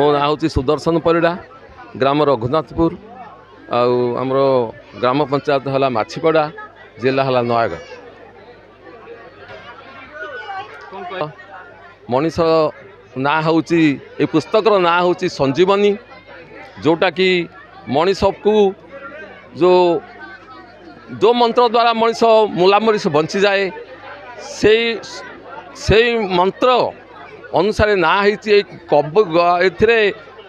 मो ना हूँ सुदर्शन परिड़ा ग्राम रघुनाथपुर आमर ग्राम पंचायत है माछीपड़ा जिला है नयगढ़। मनीष ना हूँ ये पुस्तक ना हूँ संजीवनी, जोटा कि मनीष को जो मंत्र द्वारा मनीष मुलामरी से बंची जाए से मंत्र अनुसार ना होती कब ए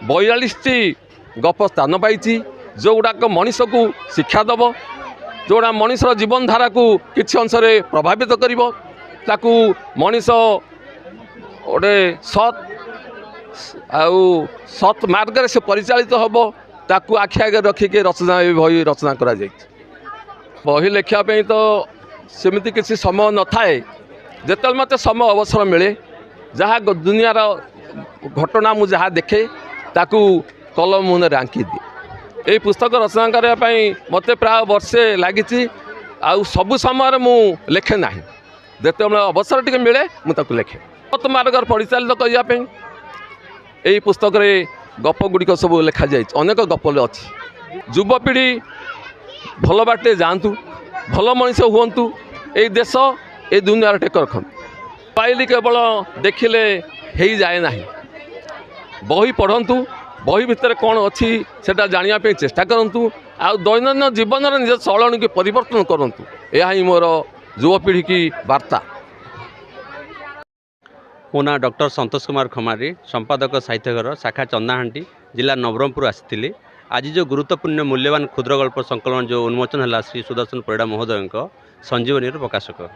42 गप स्थान पाई जो गुड़ाक मनीष को शिक्षा दब, जोड़ा मनीषर जीवन धारा को किसी अंश प्रभावित कर मनीष गोटे सत मार्ग से परिचालित हम ताकू आखि आगे रखिके रचना बही रचना करा बही लेखापी तो सेमती किसी समय न थाए। जिते मत समय अवसर मिले जहाँ दुनियार घटना मुझे जहाँ देखे ताकू कलम मुहर आंकी दिए। यही पुस्तक रचना करने मत प्राय वर्षे लगी सबु समय मु लेखे ना, जिते अवसर टी मिले मुझे लेखे सत मार्ग परिचालित करने यही पुस्तक गप गुड़िक सब लिखा जाए। अनेक गप अच्छी युवपीढ़ी भल बाटे जातु भल मनीष हूँ ये देश ये दुनिया टेक रखु पाइली केवल देखिले हो जाए ना, बही पढ़ंतु बही भितर कौन अच्छी सेटा जानापी चेष्टा करूँ आ दैनन्दिन जीवन निज चलणी की परिवर्तन करूँ। यह ही मोर युवपीढ़ी की वार्ता। मो ना डॉक्टर संतोष कुमार खमारी, संपादक साहित्यघर शाखा चंदाहांटी जिला नवरंगपुर आसी। आज जो गुरुत्वपूर्ण मूल्यवान क्षुद्र गल्प संकलन जो उन्मोचन है श्री सुदर्शन परिड़ा महोदय संजीवनी प्रकाशक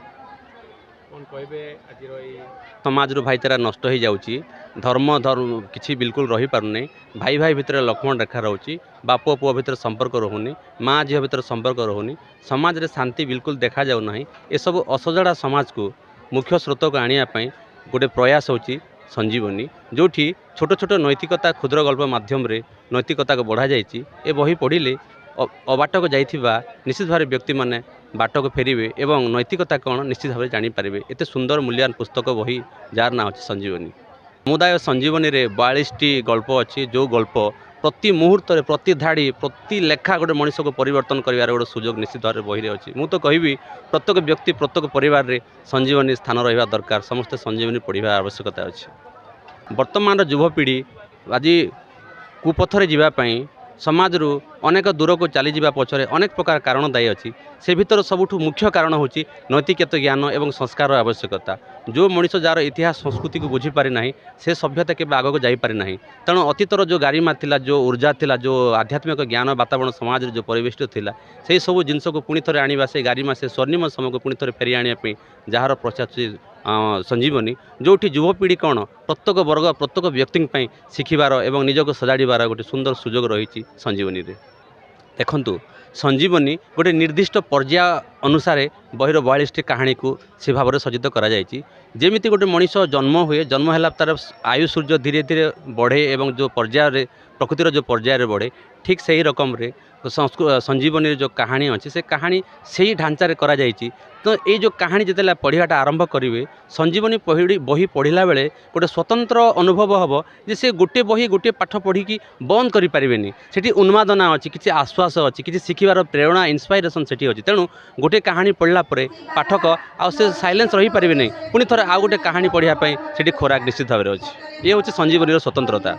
समाज भाईचारा नष्ट हो जाऊँगी, धर्म किसी बिल्कुल रही पारनी, भाई भाई भितर लक्ष्मण रेखा रोचे, बाप पुओ भितर संपर्क रोनी, माँ झील भितर संपर्क रोनी, समाज रे शांति बिल्कुल देखा जाऊना। ये सब असजड़ा समाज को मुख्य स्रोत को आने गोटे प्रयास होची संजीवनी, जोठी छोट छोट नैतिकता क्षुद्र गल्प माध्यम रे नैतिकता को बढ़ा जाइए। ए बही पढ़िले अबाट को जाइथिबा निश्चित भाव व्यक्ति माने बाट को फेरिबे एवं नैतिकता कौन निश्चित भाव जानीपारे। एत सुंदर मूल्यवान पुस्तक बही जार ना अच्छी संजीवनी। समुदाय संजीवनी रे 42टी गल्प अच्छी, जो गल्प प्रति मुहूर्त प्रति धाड़ी प्रति लेखा गोटे मनीष को परिवर्तन कर गोटे सुजोग निश्चित भाव बही अच्छी। मुझे तो कहबी प्रत्येक व्यक्ति प्रत्येक परिवार रे संजीवनी स्थान रहा दरकार, समस्ते संजीवनी पढ़ा आवश्यकता अच्छी। वर्तमान युवपीढ़ी आज कुपथरे जावाई समाज रू अनेक दूर को चली जावा पछरे अनेक प्रकार कारण दायी अच्छी। से भीतर सबुठ मुख्य कारण होची नैतिकता ज्ञान एवं संस्कार आवश्यकता। जो मनीष जार इतिहास संस्कृति को बुझीपारे ना से सभ्यता के आगक जापरे ना। तेणु अतीतर जो गारिमा थिला, जो ऊर्जा थिला, जो आध्यात्मिक ज्ञान वातावरण समाज जो परिवेष्टित थिला, से सब जिनस को पुणी थे आने से गारिमा से स्वर्णिम समय को पुणी थे फेरी आने जार प्रचार संजीवनी, जोठी युवपीढ़ी कौन प्रत्येक वर्ग प्रत्येक व्यक्ति शिखिबार एवं निजक सजाड़बार गोटे सुंदर सुजोग रही संजीवनी रे। देखंतु संजीवनी गोटे निर्दिष्ट पर्याय अनुसार बहिर 42टी कहानी को से भाव में सज्जित करा जायछि। जेमिति गोटे मनीष जन्म हुए, जन्म है तार आयु सूर्य धीरे धीरे बढ़े एवं जो पर्याय प्रकृतिर जो पर्याय बढ़े, ठीक से ही रकम रे संजीवनी जो कहानी अच्छी से कहानी से ही ढांचार करा जायछि। तो ये जो कहानी जिते पढ़ाटा आरंभ करेंगे, संजीवनी बही पढ़ला बेले गोटे स्वतंत्र अनुभव हम जे से गोटे बही गोटे पाठ पढ़ी बंद करें। सेठी उन्मादना अच्छी, किसी आश्वास अच्छी, किसी शिखिबार प्रेरणा इन्स्पायरेसन सेठी अच्छी। तेणु गोटे कहानी पढ़ला पाठक आउ साइलेंस रही पारे नहीं, पुणी थोड़े आउ गोटे कहानी पढ़ापी से खोराक निश्चित भाव में अच्छी। ये हूँ संजीवनी स्वतंत्रता।